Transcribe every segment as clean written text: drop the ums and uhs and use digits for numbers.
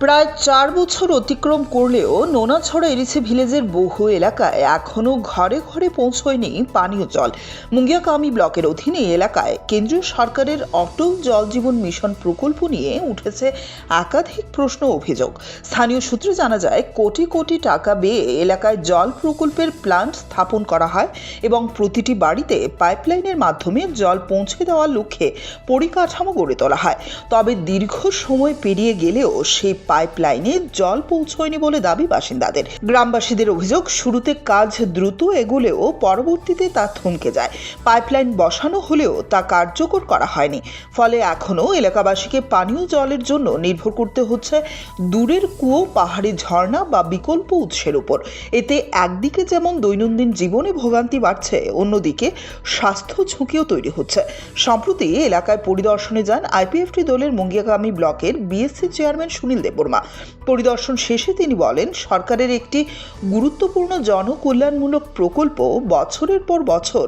প্রায় ৪ বছর অতিক্রম করলেও নোনাছড়া এরিসি ভিলেজের বহু এলাকায় এখনও ঘরে ঘরে পৌঁছয়নি পানীয় জল। মুঙ্গিয়াকামি ব্লকের অধীনে এলাকায় কেন্দ্রীয় সরকারের অটল জল জীবন মিশন প্রকল্প নিয়ে উঠেছে একাধিক প্রশ্ন ও অভিযোগ। স্থানীয় সূত্রে জানা যায়, কোটি কোটি টাকা ব্যয়ে এলাকায় জল প্রকল্পের প্ল্যান্ট স্থাপন করা হয় এবং প্রতিটি বাড়িতে পাইপলাইনের মাধ্যমে জল পৌঁছে দেওয়ার লক্ষ্যে পরিকাঠামো গড়ে তোলা হয়। তবে দীর্ঘ সময় পেরিয়ে গেলেও সেই পাইপলাইনে জল পৌঁছয়নি বলে দাবি বাসিন্দাদের। গ্রামবাসীদের অভিযোগ, শুরুতে কাজ দ্রুত এগোলেও পরবর্তীতে তা থমকে যায়। পাইপলাইন বসানো হলেও তা কার্যকর করা হয়নি। ফলে এখনও এলাকাবাসীকে পানীয় জলের জন্য নির্ভর করতে হচ্ছে দূরের কুয়ো, পাহাড়ি ঝর্ণা বা বিকল্প উৎসের উপর। এতে একদিকে যেমন দৈনন্দিন জীবনে ভোগান্তি বাড়ছে, অন্যদিকে স্বাস্থ্য ঝুঁকিও তৈরি হচ্ছে। সম্প্রতি এলাকায় পরিদর্শনে যান আইপিএফটি দলের মুঙ্গিয়াকামি ব্লকের বিএসসি চেয়ারম্যান সুনীল দেববর্মা। পরিদর্শন শেষে তিনি বলেন, সরকারের একটি গুরুত্বপূর্ণ জনকল্যাণমূলক প্রকল্প বছরের পর বছর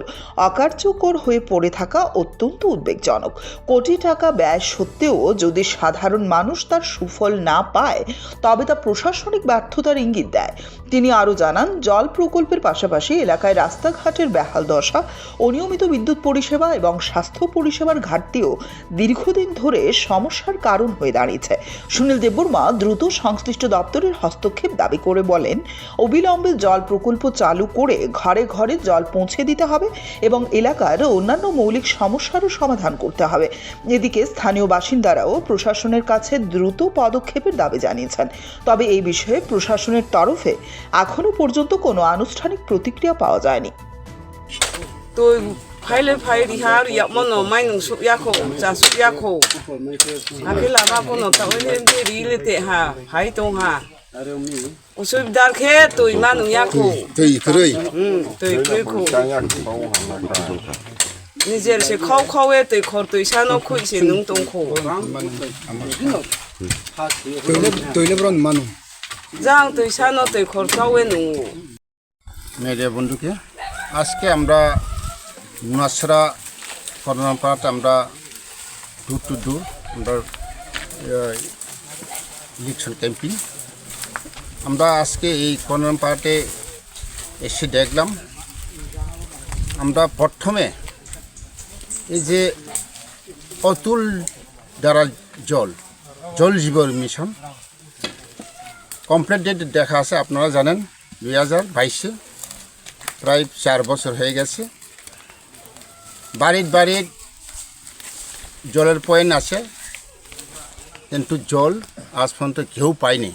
অকার্যকর হয়ে পড়ে থাকা অত্যন্ত উদ্বেগজনক। কোটি টাকা ব্যয় সত্ত্বেও যদি সাধারণ মানুষ তার সুফল না পায়, তবে তা প্রশাসনিক ব্যর্থতার ইঙ্গিত দেয়। তিনি আরও জানান, জল প্রকল্পের পাশাপাশি এলাকায় রাস্তাঘাটের বেহাল দশা, অনিয়মিত বিদ্যুৎ পরিষেবা এবং স্বাস্থ্য পরিষেবার ঘাটতিও দীর্ঘদিন ধরে সমস্যার কারণ হয়ে দাঁড়িয়েছে। সুনীল দেববর্মা দ্রুত সংশ্লিষ্ট দপ্তরের হস্তক্ষেপ দাবি করে বলেন, অবিলম্বে জল প্রকল্প চালু করে ঘরে ঘরে জল পৌঁছে দিতে হবে এবং এলাকার অন্যান্য মৌলিক সমস্যারও সমাধান করতে হবে। এদিকে স্থানীয় বাসিন্দারাও প্রশাসনের কাছে দ্রুত পদক্ষেপের দাবি জানিয়েছেন। তবে এই বিষয়ে প্রশাসনের তরফে এখনো পর্যন্ত কোনো আনুষ্ঠানিক প্রতিক্রিয়া পাওয়া যায়নি। তো ফাইলে ফাইলি হার ইয়া মনো মাইনুং সুয়াখো জাসুয়াখো আকেলা বাপনো তাওলে রিলেতে হা ফাই দং হা অসুবিধার খে তুই মানু ইয়াখো তুই কই তুই কইখো নিজের সে খাও খাওয়ে তুই খর তুই সানো খুইছে নুং দংখো তুইলে ব্রন মানু জাং তুই সানো তুই খর খাওয়ে নুং মেরে বন্ধুকে আজকে আমরা নোনাছড়া করোনাপাড়াতে আমরা ডোর টু ডোর আমরা ইলেকশন ক্যাম্পিং আমরা আজকে এই করোনাপাড়াতে এসে দেখলাম। আমরা প্রথমে এই যে অতুল দ্বারা জল জীবন মিশন কমপ্লিট ডেট দেখা আছে, আপনারা জানেন 2022-এ প্রায় 4 বছর হয়ে গেছে। বাড়ির জলের পয়েন্ট আছে, কিন্তু জল আজ পর্যন্ত কেউ পায়নি।